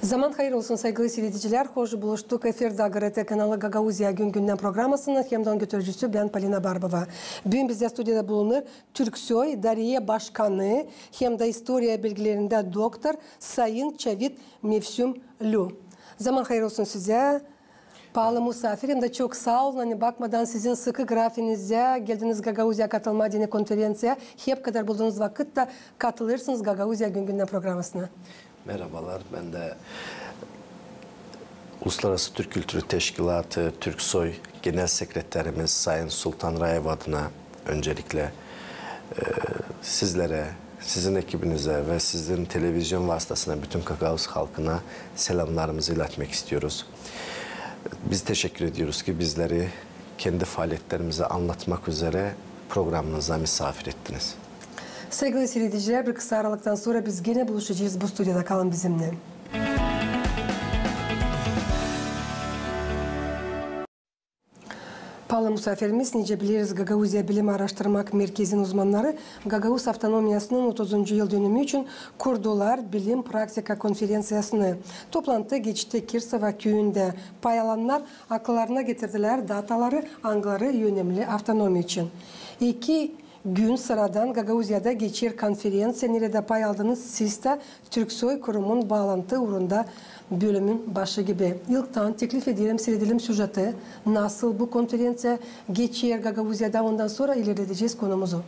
Zaman hayır olsun saygılı seyirciler. Hoş buluştuk. Efirde GRT kanalı Gagauzya günden programmasının hem götürücüsü ben Polina Barbova. Bugün bizde stüdyoda bulunur Türksoy Dariye Başkanı hem de historia bilgilerinde doktor Sayın Çavit Mevsum Lu. Zaman hayır olsun size. Pahalı misafirim de çok sağ olun. Hani bakmadan sizin sıkı grafinize geldiniz Gagauzya katılma dini konferansiye. Hep kadar bulduğunuz vakitte katılırsınız Gagauzya günden programmasına. Merhabalar, ben de Uluslararası Türk Kültürü Teşkilatı Türksoy Genel Sekreterimiz Sayın Sultan Rayev adına öncelikle sizlere, sizin ekibinize ve sizin televizyon vasıtasıyla bütün Gagauz halkına selamlarımızı iletmek istiyoruz. Biz teşekkür ediyoruz ki bizleri kendi faaliyetlerimizi anlatmak üzere programınıza misafir ettiniz. Sevgili seyirciler, bir kısa aralıktan sonra biz gene buluşacağız. Bu stüdyoda kalın bizimle. Pahalı misafirimiz, nice biliriz Gagauzya Bilim Araştırma Merkezi'nin uzmanları Gagauz Avtonomiyası'nın 30. yıl dönümü için kurdular Bilim Praktika Konferansiyası'nı. Toplantı geçti Kirsova köyünde. Pay alanlar akıllarına getirdiler dataları, angları yönemli avtonomi için. 2 gün sıradan Gagauzya'da geçir konferansiya nerede pay aldınız siz de Türksoy kurumun bağlantı uğrunda bölümün başı gibi. İlkten teklif edelim, seyredelim süjeti. Nasıl bu konferansiya geçir Gagauzya'da ondan sonra ilerleyeceğiz konumuzu.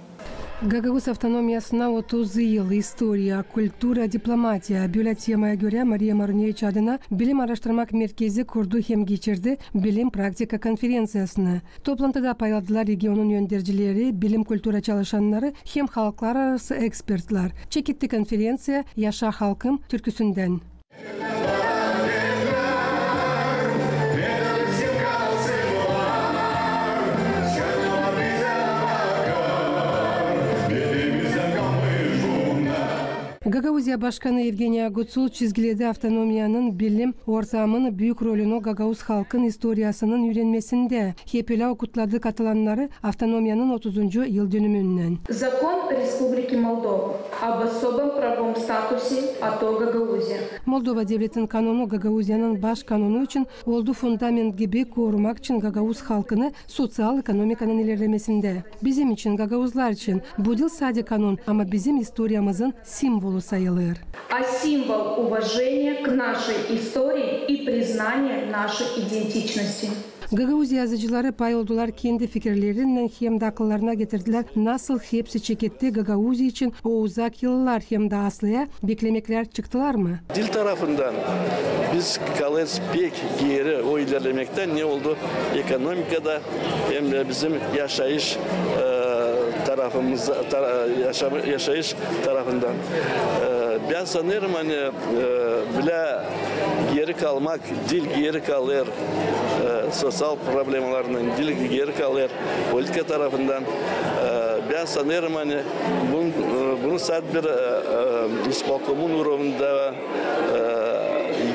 Gagauz Avtonomiyası'na 30 yıl historia, kültüra, diplomatiya böyle temaya göre Maria Maruniyeviç adına Bilim Araştırma Merkezi kurdu hem geçirdi Bilim Praktika Konferansiyası'nı. Toplantıda pay aldılar regionun yöndericileri, bilim kültüra çalışanları hem halklar arası ekspertler. Çekitti konferansiya Yaşa Halkım türküsünden. Gagauzya Başkanı Evgeniy Agutsul çizgiledi avtonomiyanın bilim ortamının büyük rolünü Gagauz halkın historiasının öğrenmesinde. Hep öyle okutladı katılanları avtonomiyanın 30. yıl dönümünden. Закон Республики Молдова об особом правом статусе АТО Гагаузия. Moldova devletin kanunu Gagauzya'nın baş kanunu için oldu fundament gibi korumak için Gagauz halkını sosyal ekonomikanın ilerlemesinde. Bizim için Gagauzlar için bu değil sadece kanun ama bizim historiamızın simvolu sayılır. А символ уважения к нашей истории и признания нашей идентичности. Gagauzya yazıcıları pay oldular kendi fikirlerinden hem de akıllarına getirdiler nasıl hepsi çeketti Gagauzya için o uzak yıllar hem de aslıya beklemekler çıktılar mı? Dil tarafından biz kalırız pek geri o ilerlemekten ne oldu? Ekonomikada hem de bizim yaşayış tarafımız yaşayış tarafından. Ben sanırım hani bile geri kalmak, dil geri kalır, sosyal problemlerden dil geri kalır, politika tarafından. Ben sanırım hani bunu sadece bir ispakomun uğrunda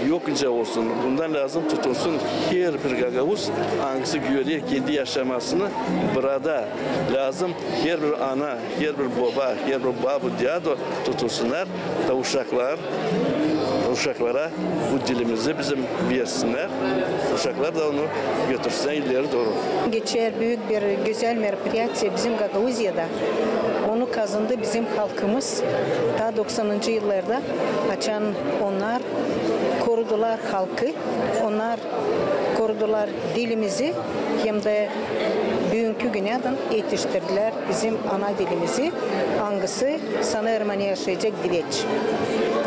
yokça olsun. Bundan lazım tutulsun. Her bir Gagauz hangisi görüyor kendi yaşamasını burada lazım. Her bir ana, her bir baba, her bir babu diye tutulsunlar da uşaklara bu dilimizi bizim versinler. Uşaklar da onu götürsünler ileri doğru. Geçer büyük bir güzel merpiyatsi bizim Gagauzya'da. Onu kazandı bizim halkımız. Ta 90. yıllarda açan onlar korudular halkı. Onlar korudular dilimizi hem de bugünkü günden yetiştirdiler bizim ana dilimizi. Hangisi sanırım yaşayacak dileç.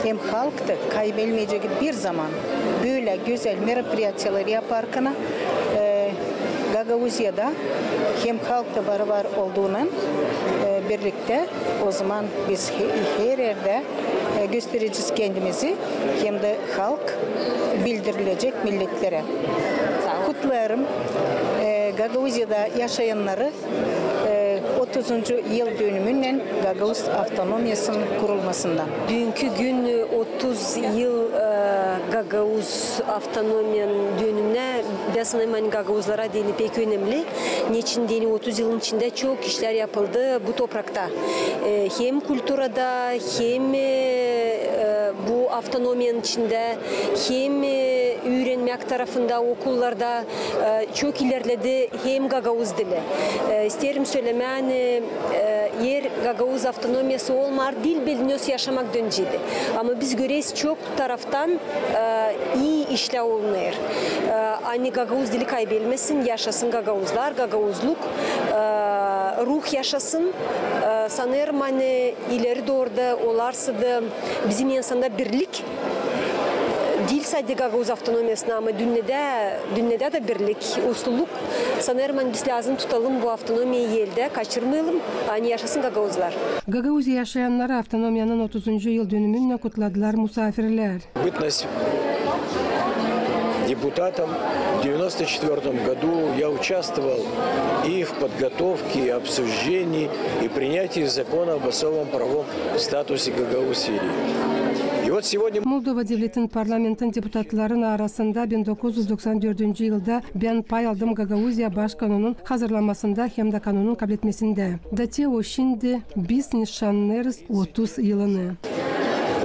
Hem halk da kaybetmeyecek bir zaman böyle güzel merpiyatçılar yaparken Gagauzya'da hem halk da beraber olduğundan birlikte o zaman biz her yerde göstereceğiz kendimizi hem de halk bildirilecek milletlere. Kutlarım Gagauzya'da yaşayanları 30. yıl dönümünden Gagauz Avtonomiyası'nın kurulmasından. Bugünkü gün 30 yıl Gagauz Avtonomiyanın dönümüne ben Gagauzlara dini pek önemli. Niçin dini 30 yılın içinde çok işler yapıldı bu toprakta. Hem kültürada hem bu avtonomiyanın içinde hem öğrenmek tarafında okullarda çok ilerledi hem Gagavuz dili. İsterim söylemen yer Gagavuz avtonomiyası olmar, dil biliniyorsa yaşamak dönceydi. Ama biz göreyiz çok taraftan iyi işler olunur. Aynı Gagavuz dili kaybedilmesin, yaşasın Gagavuzlar, Gagavuzluk ruh yaşasın. Sanırım hani ileri doğru da olarsa da bizim insanda birlik. Dil sadece Gagavuz avtonomiyasına ama dünyada da birlik, usluluk. Sanırım biz lazım tutalım bu avtonomiyi yelde, kaçırmayalım. Hani yaşasın Gagavuzlar. Gagavuz'da yaşayanları avtonomiyanın 30. yıl dönümünü kutladılar misafirler. Депутатом в 1994 году я участвовал и в подготовке, и обсуждении, и принятии закона об особом правовом статусе Гагаузии. И вот сегодня... Moldova Devleti'nin parlamentin deputatların arasında 1994 yılda ben pay aldım Gagavuzya Başkanı'nın hazırlanmasında hem de kanunun kabul etmesinde. Dateo şimdi biz nişanlarız 30 yılını.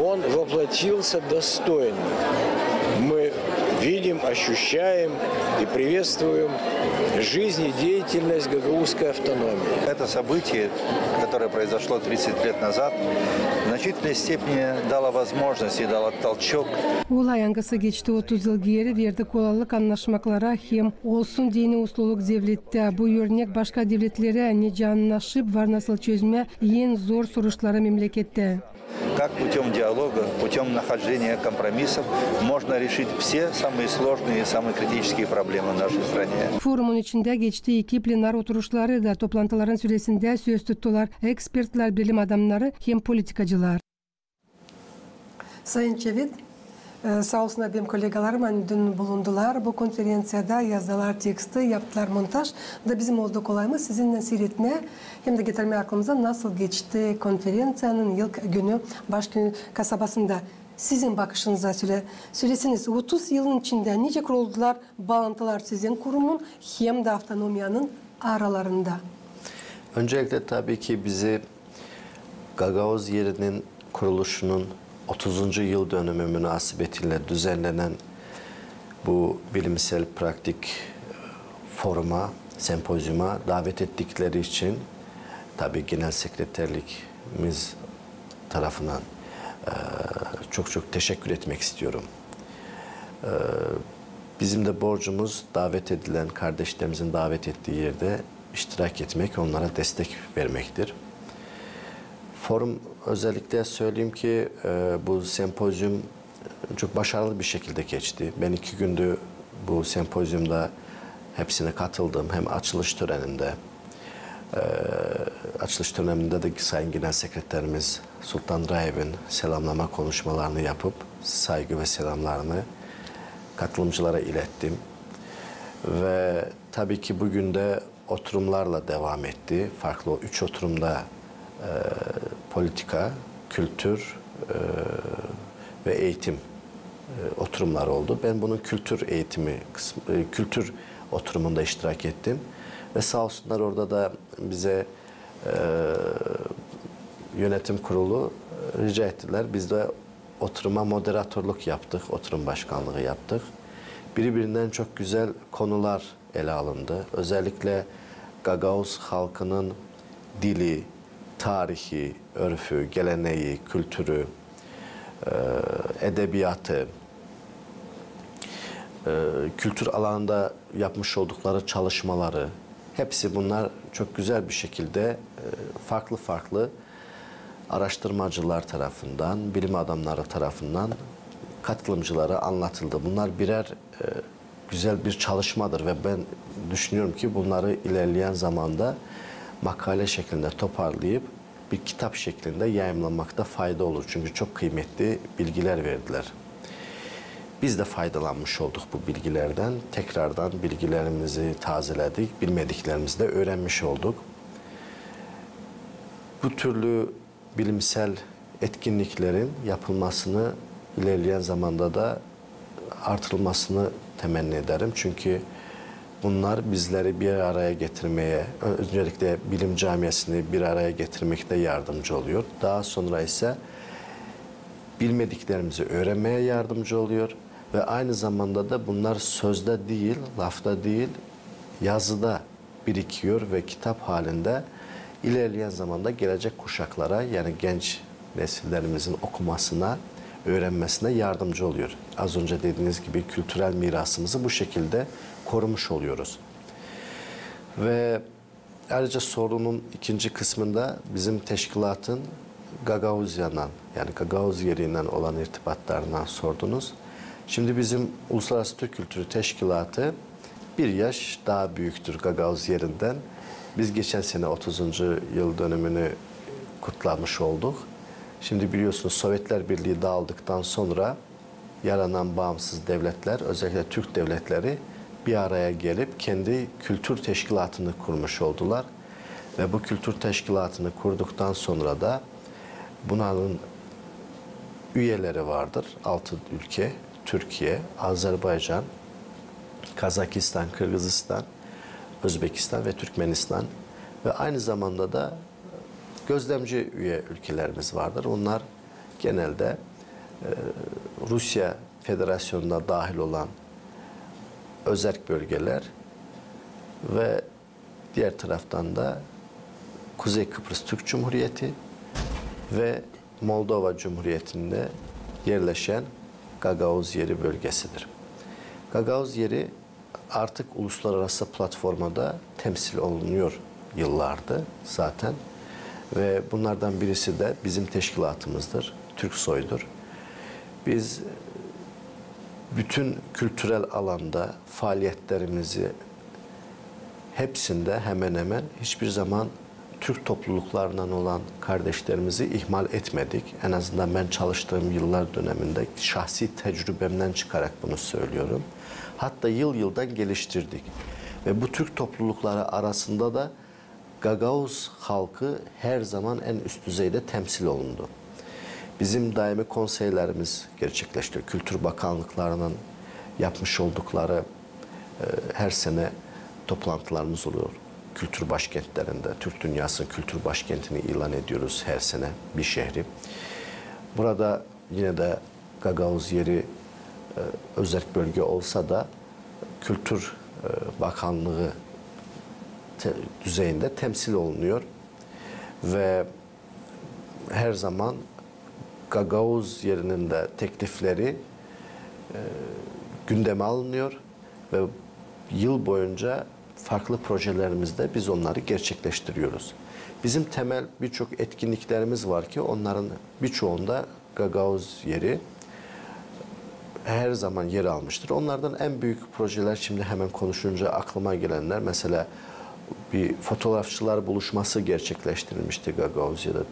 Он воплотился достойно. Мы видим, ощущаем и приветствуем жизнь и деятельность гагаузской автономии. Это событие, которое произошло 30 лет назад, в значительной степени дало возможность и дало толчок. Olay yangısı geçti 30 yıl geri verdi kolaylık anlaşmaklara hem olsun dini usluluk devlette. Bu örnek başka devletlere ne canlaşıp var nasıl çözme en zor soruşları memlekette. Как путем диалога, путем нахождения компромиссов можно решить все самые сложные и самые критические проблемы в нашей стране. Forumun içinde geçtiği iki plenar oturuşları da toplantıların süresinde söz tuttular. Ekspertler, bilim adamları hem politikacılar. Sayın Çevit, sağ olsun benim kolegalarım dün bulundular. Bu konferansiyada yazdılar teksti, yaptılar montaj. Da bizim oldu kolay mı sizinle seyretme hem de getirme aklımıza nasıl geçti konferansiyanın ilk günü Başkent kasabasında. Sizin bakışınıza söylesiniz. 30 yılın içinde nice kuruldular bağlantılar sizin kurumun hem de avtonomiyanın aralarında? Öncelikle tabii ki bizi Gagavuz yerinin kuruluşunun 30. yıl dönümü münasebetiyle düzenlenen bu bilimsel pratik foruma, sempozyuma davet ettikleri için tabii Genel Sekreterliğimiz tarafından çok teşekkür etmek istiyorum. Bizim de borcumuz davet edilen kardeşlerimizin davet ettiği yerde iştirak etmek, onlara destek vermektir. Forum özellikle söyleyeyim ki bu sempozyum çok başarılı bir şekilde geçti. Ben 2 gündür bu sempozyumda hepsine katıldım. Hem açılış töreninde, de Sayın Genel Sekreterimiz Sultan Raev'in selamlama konuşmalarını yapıp saygı ve selamlarını katılımcılara ilettim. Ve tabii ki bugün de oturumlarla devam etti. Farklı 3 oturumda politika, kültür ve eğitim oturumları oldu. Ben bunun kültür oturumunda iştirak ettim. Ve sağ olsunlar orada da bize yönetim kurulu rica ettiler. Biz de oturuma moderatörlük yaptık, oturum başkanlığı yaptık. Birbirinden çok güzel konular ele alındı. Özellikle Gagavuz halkının dili, tarihi, örfü, geleneği, kültürü, edebiyatı, kültür alanında yapmış oldukları çalışmaları, hepsi bunlar çok güzel bir şekilde farklı araştırmacılar tarafından, bilim adamları tarafından katılımcılara anlatıldı. Bunlar birer güzel bir çalışmadır ve ben düşünüyorum ki bunları ilerleyen zamanda makale şeklinde toparlayıp bir kitap şeklinde yayımlanmakta fayda olur. Çünkü çok kıymetli bilgiler verdiler. Biz de faydalanmış olduk bu bilgilerden. Tekrardan bilgilerimizi tazeledik, bilmediklerimizi de öğrenmiş olduk. Bu türlü bilimsel etkinliklerin yapılmasını ilerleyen zamanda da artırılmasını temenni ederim. Çünkü bunlar bizleri bir araya getirmeye, öncelikle bilim camiasını bir araya getirmekte yardımcı oluyor. Daha sonra ise bilmediklerimizi öğrenmeye yardımcı oluyor ve aynı zamanda da bunlar sözde değil, lafta değil, yazıda birikiyor ve kitap halinde ilerleyen zamanda gelecek kuşaklara, yani genç nesillerimizin okumasına, öğrenmesine yardımcı oluyor. Az önce dediğiniz gibi kültürel mirasımızı bu şekilde korumuş oluyoruz. Ve ayrıca sorunun ikinci kısmında bizim teşkilatın Gagauzyan'dan, yani Gagavuz yerinden olan irtibatlarından sordunuz. Şimdi bizim Uluslararası Türk Kültürü Teşkilatı bir yaş daha büyüktür Gagavuz yerinden. Biz geçen sene 30. yıl dönümünü kutlamış olduk. Şimdi biliyorsunuz Sovyetler Birliği dağıldıktan sonra yaranan bağımsız devletler, özellikle Türk devletleri bir araya gelip kendi kültür teşkilatını kurmuş oldular. Ve bu kültür teşkilatını kurduktan sonra da bunların üyeleri vardır. 6 ülke: Türkiye, Azerbaycan, Kazakistan, Kırgızistan, Özbekistan ve Türkmenistan. Ve aynı zamanda da gözlemci üye ülkelerimiz vardır. Onlar genelde Rusya Federasyonu'na dahil olan özerk bölgeler ve diğer taraftan da Kuzey Kıbrıs Türk Cumhuriyeti ve Moldova Cumhuriyeti'nde yerleşen Gagavuz yeri bölgesidir. Gagavuz yeri artık uluslararası platformada temsil olunuyor yıllardır zaten. Ve bunlardan birisi de bizim teşkilatımızdır, Türksoy'dur. Biz bütün kültürel alanda faaliyetlerimizi hepsinde hemen hemen hiçbir zaman Türk topluluklarından olan kardeşlerimizi ihmal etmedik. En azından ben çalıştığım yıllar döneminde şahsi tecrübemden çıkarak bunu söylüyorum. Hatta yıldan geliştirdik. Ve bu Türk toplulukları arasında da Gagavuz halkı her zaman en üst düzeyde temsil olundu. Bizim daimi konseylerimiz gerçekleştiriyor. Kültür Bakanlıklarının yapmış oldukları her sene toplantılarımız oluyor. Kültür başkentlerinde, Türk dünyasının kültür başkentini ilan ediyoruz her sene bir şehri. Burada yine de Gagavuz yeri özerk bölge olsa da Kültür Bakanlığı düzeyinde temsil olunuyor. Ve her zaman Gagavuz yerinin de teklifleri gündeme alınıyor ve yıl boyunca farklı projelerimizde biz onları gerçekleştiriyoruz. Bizim temel birçok etkinliklerimiz var ki onların birçoğunda Gagavuz yeri her zaman yer almıştır. Onlardan en büyük projeler, şimdi hemen konuşunca aklıma gelenler, mesela bir fotoğrafçılar buluşması gerçekleştirilmişti Gagavuzya'da.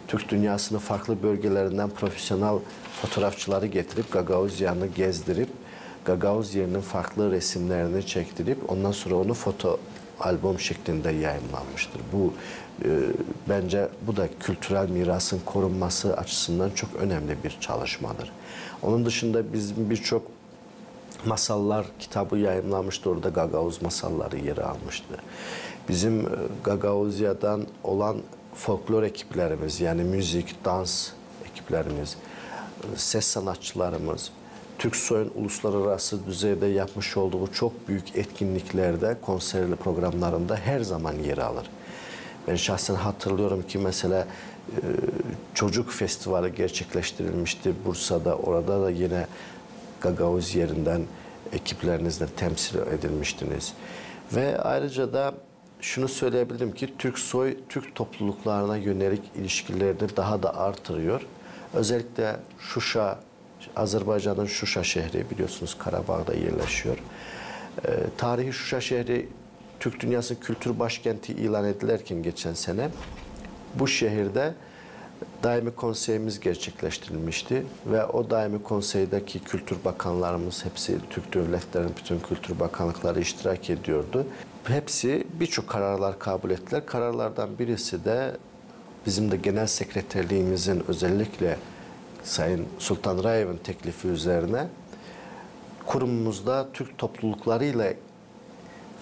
Türk dünyasının farklı bölgelerinden profesyonel fotoğrafçıları getirip Gagavuzya'nı gezdirip Gagavuz yerinin farklı resimlerini çektirip ondan sonra onu foto albüm şeklinde yayınlanmıştır. Bu bence bu da kültürel mirasın korunması açısından çok önemli bir çalışmadır. Onun dışında bizim birçok masallar kitabı yayınlanmıştı. Orada Gagavuz masalları yer almıştı. Bizim Gagavuzya'dan olan folklor ekiplerimiz, yani müzik, dans ekiplerimiz, ses sanatçılarımız, Türksoy'un uluslararası düzeyde yapmış olduğu çok büyük etkinliklerde, konserli programlarında her zaman yer alır. Ben şahsen hatırlıyorum ki mesela çocuk festivali gerçekleştirilmişti Bursa'da. Orada da yine Gagavuz yerinden ekiplerinizle temsil edilmiştiniz. Ve ayrıca da şunu söyleyebilirim ki Türksoy, Türk topluluklarına yönelik ilişkilerini daha da artırıyor. Özellikle Şuşa, Azerbaycan'ın Şuşa şehri, biliyorsunuz Karabağ'da yerleşiyor. Tarihi Şuşa şehri Türk dünyasının kültür başkenti ilan edilirken geçen sene bu şehirde daimi konseyimiz gerçekleştirilmişti ve o daimi konseydeki kültür bakanlarımız hepsi Türk devletlerinin bütün kültür bakanlıkları iştirak ediyordu. Hepsi birçok kararlar kabul ettiler. Kararlardan birisi de bizim de genel sekreterliğimizin özellikle Sayın Sultan Rayev'in teklifi üzerine kurumumuzda Türk topluluklarıyla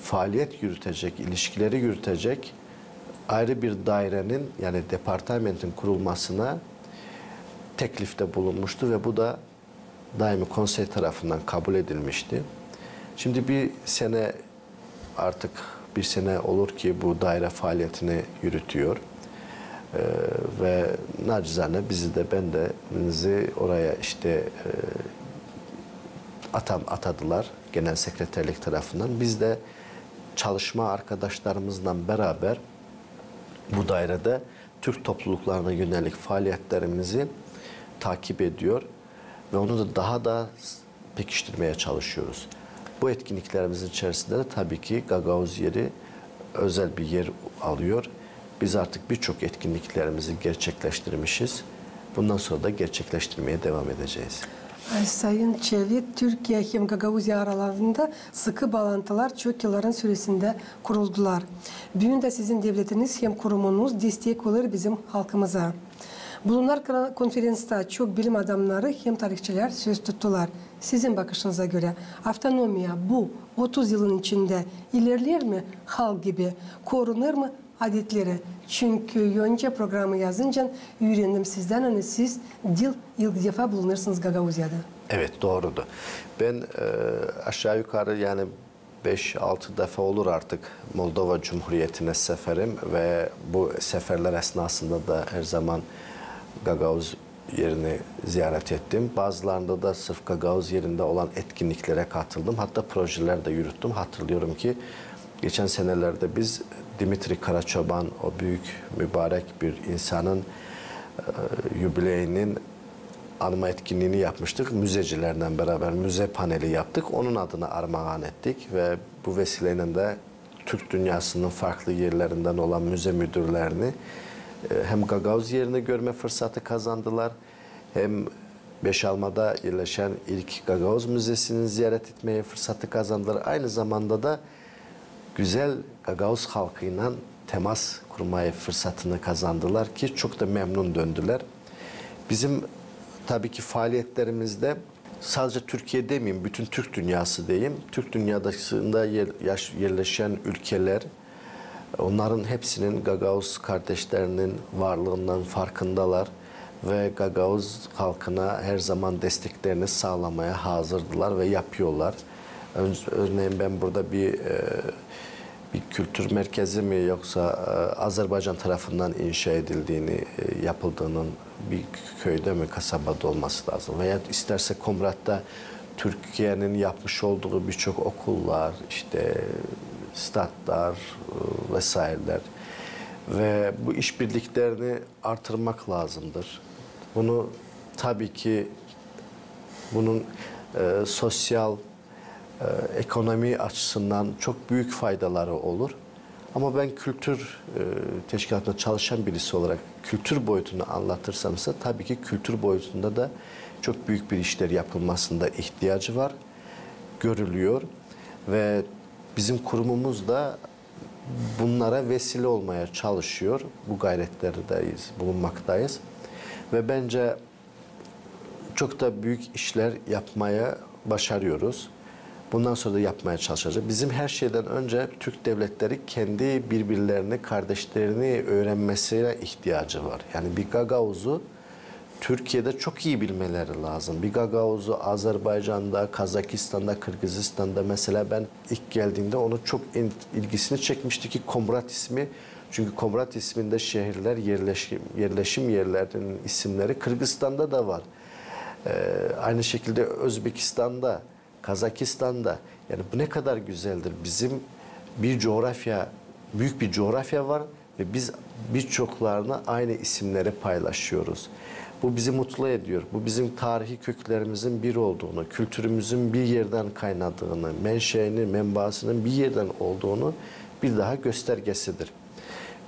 faaliyet yürütecek, ilişkileri yürütecek ayrı bir dairenin, yani departamentin kurulmasına teklifte bulunmuştu ve bu da daimi konsey tarafından kabul edilmişti. Şimdi artık bir sene olur ki bu daire faaliyetini yürütüyor. Ve nacizane bizi oraya işte atadılar genel sekreterlik tarafından. Biz de çalışma arkadaşlarımızla beraber bu dairede Türk topluluklarına yönelik faaliyetlerimizi takip ediyor ve onu da daha da pekiştirmeye çalışıyoruz. Bu etkinliklerimizin içerisinde de tabii ki Gagavuz yeri özel bir yer alıyor. Biz artık birçok etkinliklerimizi gerçekleştirmişiz. Bundan sonra da gerçekleştirmeye devam edeceğiz. Sayın Çevi, Türkiye hem Gagavuzya aralarında sıkı bağlantılar çok yılların süresinde kuruldular. Bugün de sizin devletiniz hem kurumunuz destek olur bizim halkımıza. Bulunan konferansta çok bilim adamları hem tarihçiler söz tuttular. Sizin bakışınıza göre avtonomiya bu 30 yılın içinde ilerler mi halk gibi, korunur mu adetleri? Çünkü önce programı yazınca öğrendim sizden, hani siz ilk defa bulunursunuz Gagavuzya'da. Evet, doğrudur. Ben aşağı yukarı yani 5-6 defa olur artık Moldova Cumhuriyeti'ne seferim ve bu seferler esnasında da her zaman Gagavuz yerini ziyaret ettim. Bazılarında da sırf Gagavuz yerinde olan etkinliklere katıldım. Hatta projeler de yürüttüm. Hatırlıyorum ki geçen senelerde biz Dimitri Karaçoban, o büyük mübarek bir insanın jubileyinin anma etkinliğini yapmıştık. Müzecilerden beraber müze paneli yaptık. Onun adına armağan ettik ve bu vesileyle de Türk dünyasının farklı yerlerinden olan müze müdürlerini hem Gagavuz yerini görme fırsatı kazandılar, hem Beşalma'da yerleşen ilk Gagavuz Müzesi'ni ziyaret etmeye fırsatı kazandılar. Aynı zamanda da güzel Gagavuz halkıyla temas kurmaya fırsatını kazandılar ki çok da memnun döndüler. Bizim tabii ki faaliyetlerimizde sadece Türkiye demeyeyim, bütün Türk dünyası diyeyim. Türk dünyasında yerleşen ülkeler, onların hepsinin Gagavuz kardeşlerinin varlığından farkındalar ve Gagavuz halkına her zaman desteklerini sağlamaya hazırdılar ve yapıyorlar. Örneğin ben burada bir kültür merkezi mi yoksa Azerbaycan tarafından inşa edildiğini, yapıldığının bir köyde mi, kasabada olması lazım. Veya isterse Komrat'ta Türkiye'nin yapmış olduğu birçok okullar, işte statlar vesaireler ve bu işbirliklerini artırmak lazımdır. Bunu tabii ki bunun sosyal, ekonomi açısından çok büyük faydaları olur. Ama ben kültür teşkilatında çalışan birisi olarak kültür boyutunu anlatırsamsa tabii ki kültür boyutunda da çok büyük bir işler yapılmasında ihtiyacı var, görülüyor ve bizim kurumumuz da bunlara vesile olmaya çalışıyor. Bu gayretlerdeyiz, bulunmaktayız ve bence çok da büyük işler yapmaya başarıyoruz. Bundan sonra da yapmaya çalışacağız. Bizim her şeyden önce Türk devletleri kendi birbirlerini, kardeşlerini öğrenmesine ihtiyacı var. Yani bir Gagavuz'u Türkiye'de çok iyi bilmeleri lazım. Bir Gagavuz'u Azerbaycan'da, Kazakistan'da, Kırgızistan'da mesela ben ilk geldiğimde onu çok ilgisini çekmişti ki Komrat ismi. Çünkü Komrat isminde şehirler, yerleşim yerlerinin isimleri Kırgızistan'da da var. Aynı şekilde Özbekistan'da, Kazakistan'da, yani bu ne kadar güzeldir. Bizim bir coğrafya, büyük bir coğrafya var ve biz birçoklarına aynı isimleri paylaşıyoruz. Bu bizi mutlu ediyor. Bu bizim tarihi köklerimizin bir olduğunu, kültürümüzün bir yerden kaynadığını, menbaasının bir yerden olduğunu bir daha göstergesidir.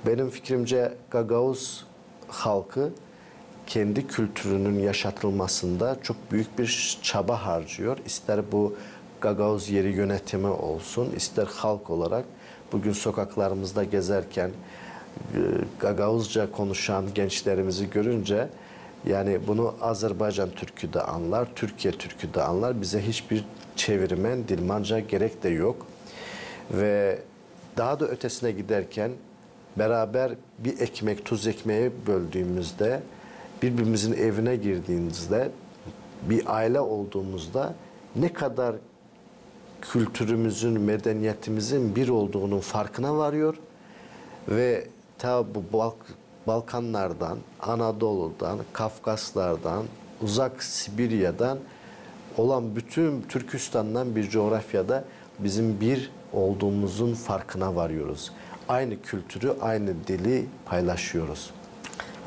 Benim fikrimce Gagavuz halkı kendi kültürünün yaşatılmasında çok büyük bir çaba harcıyor. İster bu Gagavuz yeri yönetimi olsun, ister halk olarak bugün sokaklarımızda gezerken Gagavuzca konuşan gençlerimizi görünce yani bunu Azerbaycan Türkü de anlar, Türkiye Türkü de anlar. Bize hiçbir çevirmen, Dilmanca gerek de yok. Ve daha da ötesine giderken beraber bir ekmek, tuz ekmeği böldüğümüzde birbirimizin evine girdiğimizde, bir aile olduğumuzda ne kadar kültürümüzün, medeniyetimizin bir olduğunun farkına varıyor ve ta bu Balkanlardan, Anadolu'dan, Kafkaslardan, uzak Sibirya'dan olan bütün Türkistan'dan bir coğrafyada bizim bir olduğumuzun farkına varıyoruz. Aynı kültürü, aynı dili paylaşıyoruz.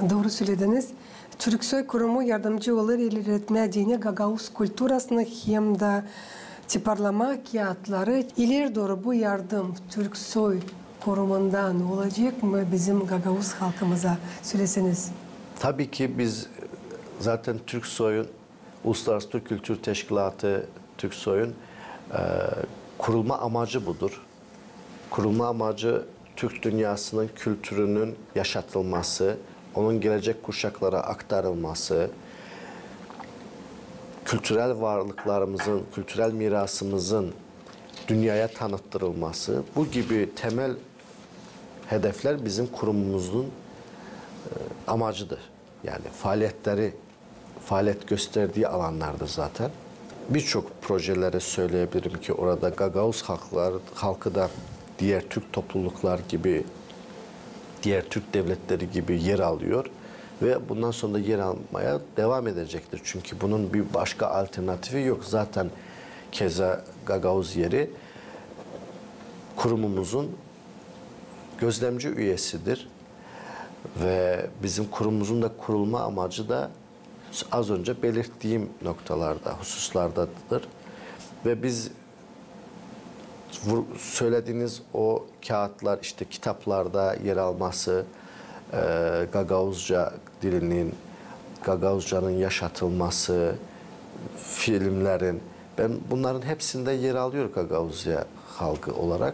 Doğru söylediniz. Türksoy Kurumu yardımcı olur ilerletme dini Gagavuz kültürasını hem de tiparlama kağıtları ileri doğru bu yardım Türksoy Kurumu'ndan olacak mı bizim Gagavuz halkımıza söyleseniz? Tabii ki biz zaten Türksoy'un Uluslararası Türk Kültür Teşkilatı Türksoy'un kurulma amacı budur. Kurulma amacı Türk dünyasının kültürünün yaşatılması, onun gelecek kuşaklara aktarılması, kültürel varlıklarımızın, kültürel mirasımızın dünyaya tanıttırılması, bu gibi temel hedefler bizim kurumumuzun amacıdır. Yani faaliyet gösterdiği alanlardır zaten. Birçok projeleri söyleyebilirim ki orada Gagavuz halkı da diğer Türk topluluklar gibi, diğer Türk devletleri gibi yer alıyor ve bundan sonra da yer almaya devam edecektir. Çünkü bunun bir başka alternatifi yok. Zaten keza Gagavuz yeri kurumumuzun gözlemci üyesidir ve bizim kurumumuzun da kurulma amacı da az önce belirttiğim noktalarda, hususlardadır ve biz söylediğiniz o kağıtlar, işte kitaplarda yer alması, Gagavuzca dilinin, Gagavuzcanın yaşatılması, filmlerin, ben bunların hepsinde yer alıyor Gagavuzya halkı olarak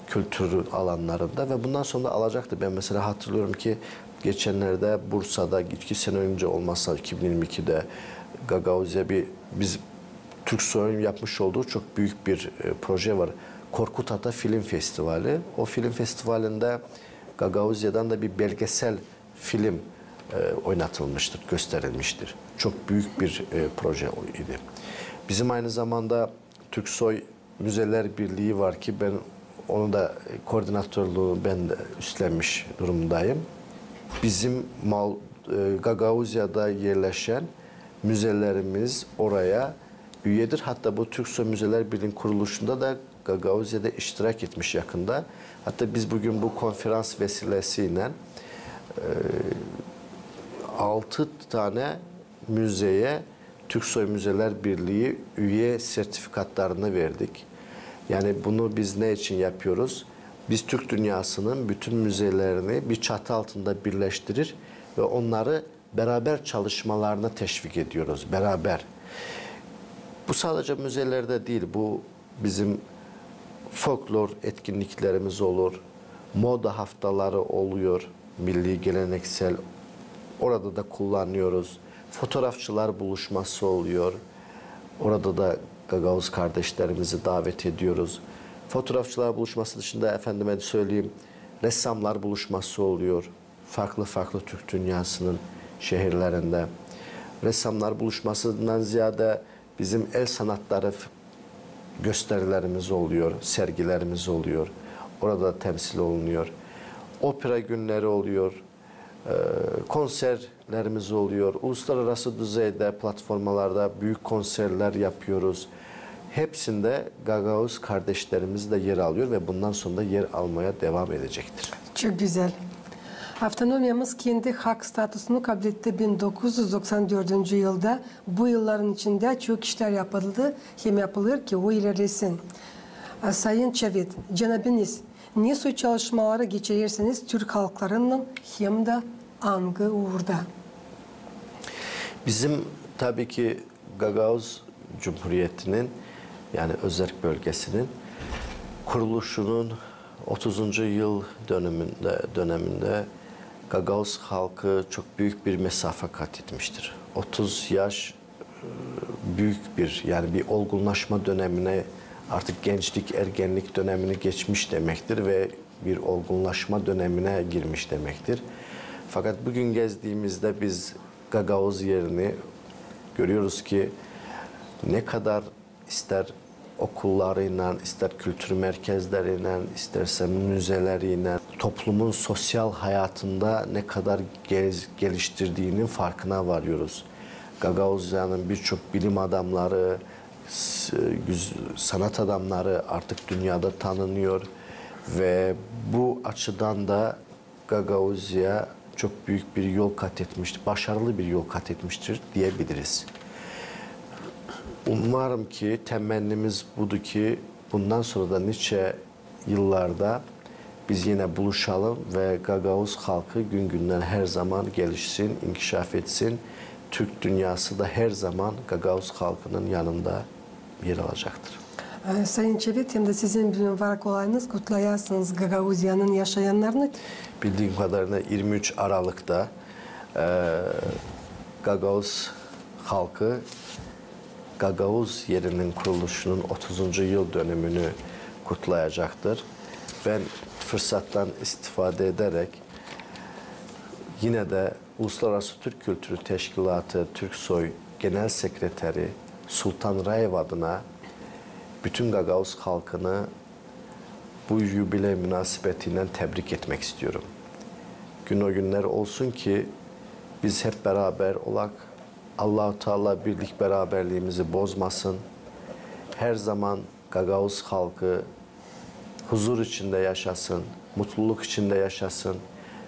kültür alanlarında ve bundan sonra da alacaktır. Ben mesela hatırlıyorum ki geçenlerde Bursa'da 2 sene önce olmazsa 2022'de Gagavuzya biz Türksoy'un yapmış olduğu çok büyük bir proje var. Korkut Ata Film Festivali. O film festivalinde Gagavuzya'dan da bir belgesel film oynatılmıştır, gösterilmiştir. Çok büyük bir proje idi. Bizim aynı zamanda Türksoy Müzeler Birliği var ki ben onu da koordinatörlüğü ben de üstlenmiş durumdayım. Bizim Gagavuzya'da yerleşen müzelerimiz oraya üyedir. Hatta bu Türksoy Müzeler Birliği'nin kuruluşunda da Gagavuzya'da iştirak etmiş yakında. Hatta biz bugün bu konferans vesilesiyle 6 tane müzeye Türksoy Müzeler Birliği üye sertifikatlarını verdik. Yani bunu biz ne için yapıyoruz? Biz Türk dünyasının bütün müzelerini bir çatı altında birleştirir ve onları beraber çalışmalarına teşvik ediyoruz. Beraber. Bu sadece müzelerde değil, bu bizim folklor etkinliklerimiz olur, moda haftaları oluyor, milli geleneksel, orada da kullanıyoruz. Fotoğrafçılar buluşması oluyor, orada da Gagavuz kardeşlerimizi davet ediyoruz. Fotoğrafçılar buluşması dışında efendime söyleyeyim, ressamlar buluşması oluyor. Farklı farklı Türk dünyasının şehirlerinde. Ressamlar buluşmasından ziyade bizim el sanatları gösterilerimiz oluyor, sergilerimiz oluyor. Orada temsil olunuyor. Opera günleri oluyor, konserlerimiz oluyor. Uluslararası düzeyde platformlarda büyük konserler yapıyoruz. Hepsinde Gagavuz kardeşlerimiz de yer alıyor ve bundan sonra da yer almaya devam edecektir. Çok güzel. Avtonomyamız kendi hak statüsünü kabul etti 1994 yılda. Bu yılların içinde çok işler yapıldı, hem yapılır ki o ilerlesin. Sayın Çevit, cenabiniz, ne soy çalışmaları geçirirseniz Türk halklarının hem de angı uğurda? Bizim tabii ki Gagavuz Cumhuriyeti'nin yani özerk bölgesinin kuruluşunun 30. yıl döneminde Gagavuz halkı çok büyük bir mesafe kat etmiştir. 30 yaş büyük bir yani bir olgunlaşma dönemine artık gençlik, ergenlik dönemini geçmiş demektir ve bir olgunlaşma dönemine girmiş demektir. Fakat bugün gezdiğimizde biz Gagavuz yerini görüyoruz ki ne kadar ister okullarıyla, ister kültür merkezleriyle, isterse müzeleriyle toplumun sosyal hayatında ne kadar geliştirdiğinin farkına varıyoruz. Gagavuzya'nın birçok bilim adamları, sanat adamları artık dünyada tanınıyor ve bu açıdan da Gagavuzya çok büyük bir yol kat etmiştir, başarılı bir yol kat etmiştir diyebiliriz. Umarım ki temennimiz budur ki bundan sonra da nice yıllarda biz yine buluşalım ve Gagavuz halkı gün günden her zaman gelişsin, inkişaf etsin. Türk dünyası da her zaman Gagavuz halkının yanında yer alacaktır. Sayın Çevit, hem de sizin bir var olayınız kutlayasınız Gagavuzya'nın yaşayanlarını. Bildiğim kadarıyla 23 Aralık'ta Gagavuz halkı Gagavuz yerinin kuruluşunun 30. yıl dönümünü kutlayacaktır. Ben fırsattan istifade ederek yine de Uluslararası Türk Kültürü Teşkilatı Türksoy Genel Sekreteri Sultan Rayev adına bütün Gagavuz halkını bu jubiley münasebetiyle tebrik etmek istiyorum. Gün o günler olsun ki biz hep beraber olak, Allah-u Teala birlik beraberliğimizi bozmasın. Her zaman Gagavuz halkı huzur içinde yaşasın, mutluluk içinde yaşasın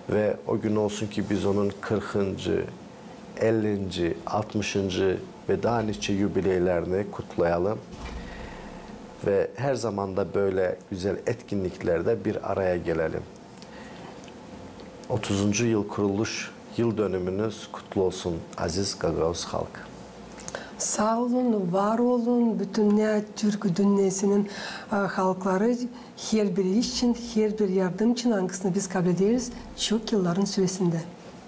ve o gün olsun ki biz onun 40. 50. 60. ve daha nice jubileylerini kutlayalım. Ve her zaman da böyle güzel etkinliklerde bir araya gelelim. 30. yıl kuruluş yıl dönümünüz kutlu olsun aziz Gagavuz halkı. Sağ olun, var olun. Bütün Türk dünyasının halkları her bir iş için, her bir yardım için hangisini biz kabul ederiz çok yılların süresinde.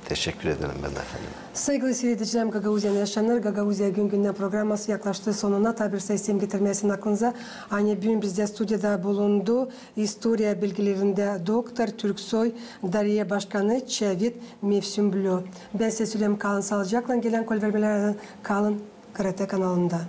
Teşekkür ederim ben de efendim. Saygılı seyredicilerim, Gagavuzya'nın yaşayanlar, Gagavuzya gün günden programması yaklaştığı sonuna tabir sayısıyım getirmesinin aklınıza. Aynı bugün bizde stüdyoda bulundu. İstoriya bilgilerinde Doktor Türksoy Darya Başkanı Çevit Mevsümblu. Ben size söyleyeyim, kalın sağlıcakla, gelen kol vermelerden kalın KRT kanalında.